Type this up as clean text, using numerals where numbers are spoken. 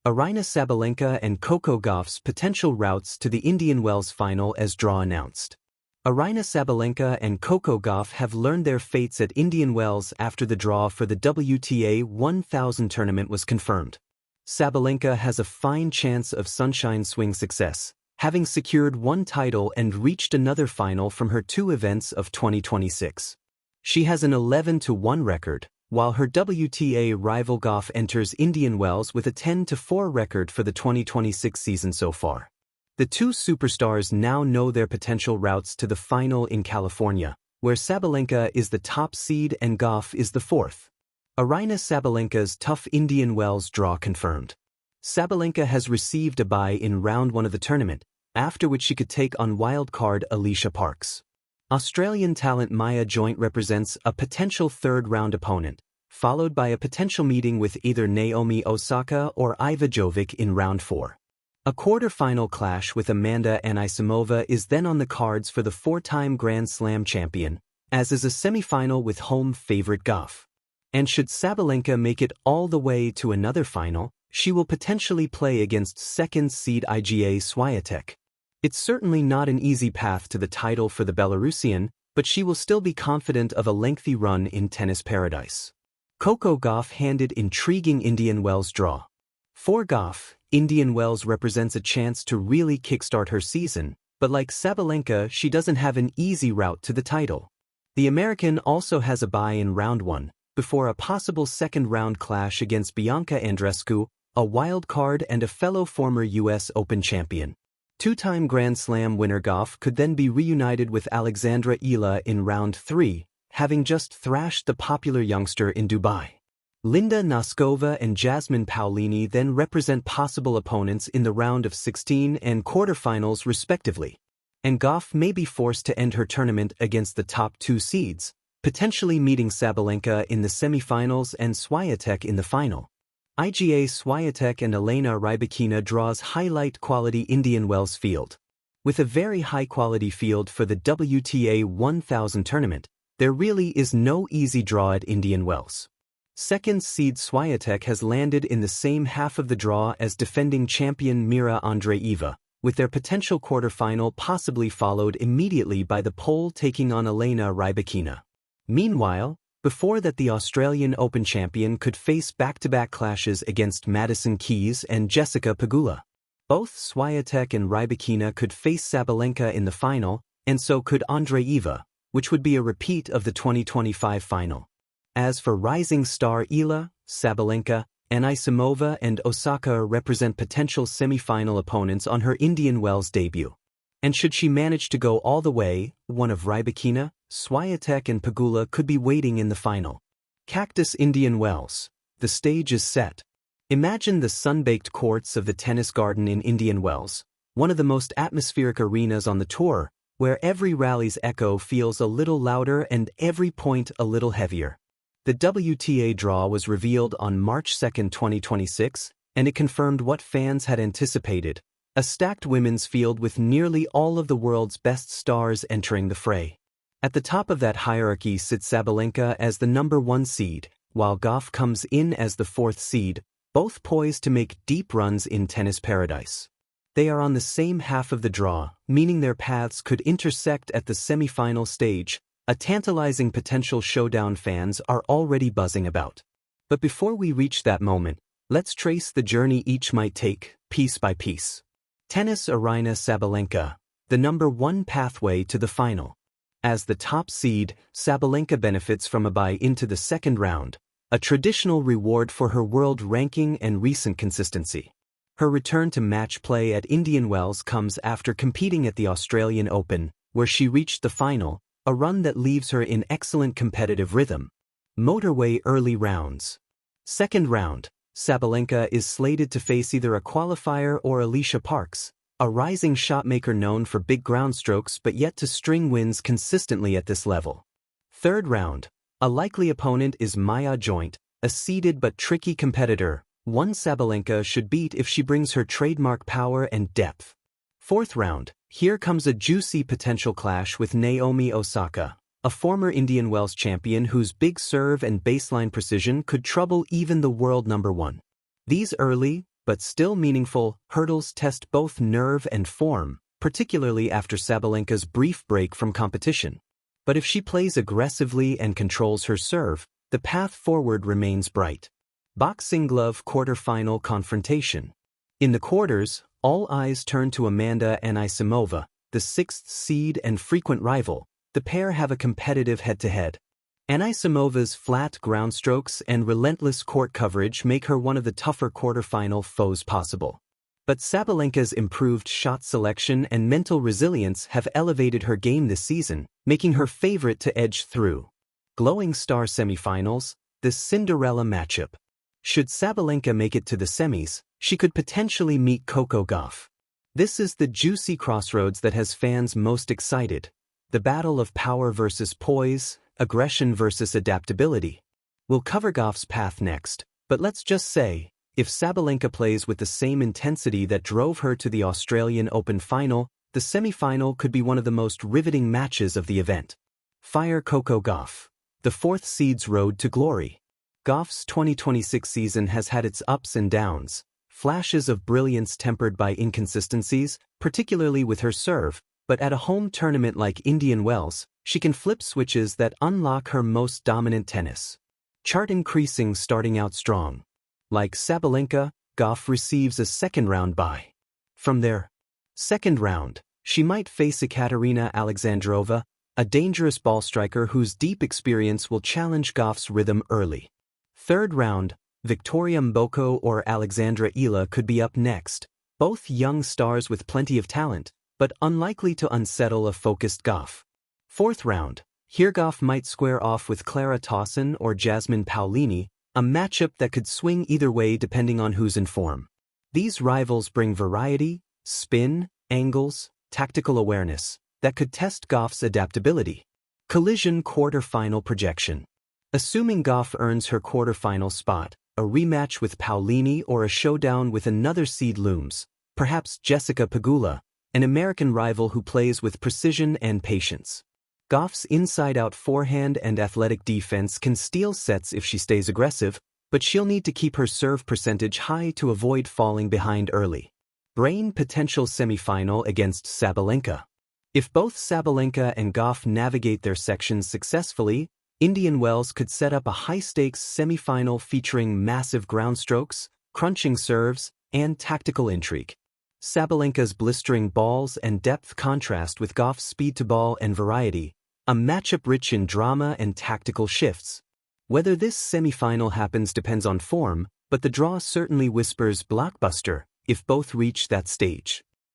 Aryna Sabalenka and Coco Gauff's potential routes to the Indian Wells final as draw announced. Aryna Sabalenka and Coco Gauff have learned their fates at Indian Wells after the draw for the WTA 1000 tournament was confirmed. Sabalenka has a fine chance of sunshine swing success, having secured one title and reached another final from her two events of 2026. She has an 11-1 record, while her WTA rival Gauff enters Indian Wells with a 10-4 record for the 2026 season so far. The two superstars now know their potential routes to the final in California, where Sabalenka is the top seed and Gauff is the fourth. Aryna Sabalenka's tough Indian Wells draw confirmed. Sabalenka has received a bye in round 1 of the tournament, after which she could take on wildcard Alicia Parks. Australian talent Maya Joint represents a potential third-round opponent, followed by a potential meeting with either Naomi Osaka or Iva Jovic in round 4. A quarter-final clash with Amanda Anisimova is then on the cards for the four-time Grand Slam champion, as is a semi-final with home favorite Gauff. And should Sabalenka make it all the way to another final, she will potentially play against second seed Iga Swiatek. It's certainly not an easy path to the title for the Belarusian, but she will still be confident of a lengthy run in tennis paradise. Coco Gauff handed intriguing Indian Wells draw. For Gauff, Indian Wells represents a chance to really kickstart her season, but like Sabalenka, she doesn't have an easy route to the title. The American also has a bye in round 1, before a possible second-round clash against Bianca Andreescu, a wild card and a fellow former U.S. Open champion. Two-time Grand Slam winner Gauff could then be reunited with Alexandra Ila in round 3, having just thrashed the popular youngster in Dubai. Linda Noskova and Jasmine Paolini then represent possible opponents in the round of 16 and quarterfinals respectively. And Gauff may be forced to end her tournament against the top two seeds, potentially meeting Sabalenka in the semifinals and Swiatek in the final. Iga Swiatek and Elena Rybakina draws highlight-quality Indian Wells field. With a very high-quality field for the WTA 1000 tournament, there really is no easy draw at Indian Wells. Second seed Swiatek has landed in the same half of the draw as defending champion Mira Andreeva, with their potential quarterfinal possibly followed immediately by the Pole taking on Elena Rybakina. Meanwhile, before that the Australian Open champion could face back-to-back clashes against Madison Keys and Jessica Pegula. Both Swiatek and Rybakina could face Sabalenka in the final, and so could Andreeva, which would be a repeat of the 2025 final. As for rising star Ila, Sabalenka, Anisimova and Osaka represent potential semi-final opponents on her Indian Wells debut. And should she manage to go all the way, one of Rybakina, Swiatek and Pegula could be waiting in the final. Cactus Indian Wells. The stage is set. Imagine the sun-baked courts of the Tennis Garden in Indian Wells, one of the most atmospheric arenas on the tour, where every rally's echo feels a little louder and every point a little heavier. The WTA draw was revealed on March 2, 2026, and it confirmed what fans had anticipated: a stacked women's field with nearly all of the world's best stars entering the fray. At the top of that hierarchy sits Sabalenka as the number 1 seed, while Gauff comes in as the 4th seed, both poised to make deep runs in tennis paradise. They are on the same half of the draw, meaning their paths could intersect at the semifinal stage, a tantalizing potential showdown fans are already buzzing about. But before we reach that moment, let's trace the journey each might take, piece by piece. Tennis Aryna Sabalenka, the number 1 pathway to the final. As the top seed, Sabalenka benefits from a bye into the second round, a traditional reward for her world ranking and recent consistency. Her return to match play at Indian Wells comes after competing at the Australian Open, where she reached the final, a run that leaves her in excellent competitive rhythm. Motorway early rounds. Second round, Sabalenka is slated to face either a qualifier or Alicia Parks, a rising shotmaker known for big ground strokes but yet to string wins consistently at this level. Third round, a likely opponent is Maya Joint, a seeded but tricky competitor, one Sabalenka should beat if she brings her trademark power and depth. Fourth round, here comes a juicy potential clash with Naomi Osaka, a former Indian Wells champion whose big serve and baseline precision could trouble even the world number 1. These early, but still meaningful, hurdles test both nerve and form, particularly after Sabalenka's brief break from competition. But if she plays aggressively and controls her serve, the path forward remains bright. Boxing glove quarterfinal confrontation. In the quarters, all eyes turn to Amanda Anisimova, the 6th seed and frequent rival. The pair have a competitive head-to-head. Anisimova's flat ground strokes and relentless court coverage make her one of the tougher quarterfinal foes possible. But Sabalenka's improved shot selection and mental resilience have elevated her game this season, making her favorite to edge through. Glowing star semifinals, the Cinderella matchup. Should Sabalenka make it to the semis, she could potentially meet Coco Gauff. This is the juicy crossroads that has fans most excited. The battle of power versus poise, aggression versus adaptability. We'll cover Gauff's path next, but let's just say, if Sabalenka plays with the same intensity that drove her to the Australian Open final, the semi-final could be one of the most riveting matches of the event. Fire Coco Gauff. The 4th seed's road to glory. Gauff's 2026 season has had its ups and downs, flashes of brilliance tempered by inconsistencies, particularly with her serve, but at a home tournament like Indian Wells, she can flip switches that unlock her most dominant tennis. Chart increasing starting out strong. Like Sabalenka, Gauff receives a second-round bye. From there, second round, she might face Ekaterina Alexandrova, a dangerous ball striker whose deep experience will challenge Gauff's rhythm early. Third round, Victoria Mboko or Alexandra Ila could be up next, both young stars with plenty of talent, but unlikely to unsettle a focused Gauff. Fourth round, here Gauff might square off with Clara Tauson or Jasmine Paolini, a matchup that could swing either way depending on who's in form. These rivals bring variety, spin, angles, tactical awareness that could test Gauff's adaptability. Collision quarterfinal projection. Assuming Gauff earns her quarterfinal spot, a rematch with Paolini or a showdown with another seed looms, perhaps Jessica Pegula, an American rival who plays with precision and patience. Gauff's inside-out forehand and athletic defense can steal sets if she stays aggressive, but she'll need to keep her serve percentage high to avoid falling behind early. Brain potential semifinal against Sabalenka. If both Sabalenka and Gauff navigate their sections successfully, Indian Wells could set up a high-stakes semifinal featuring massive ground strokes, crunching serves, and tactical intrigue. Sabalenka's blistering balls and depth contrast with Gauff's speed to ball and variety, a matchup rich in drama and tactical shifts. Whether this semifinal happens depends on form, but the draw certainly whispers blockbuster if both reach that stage.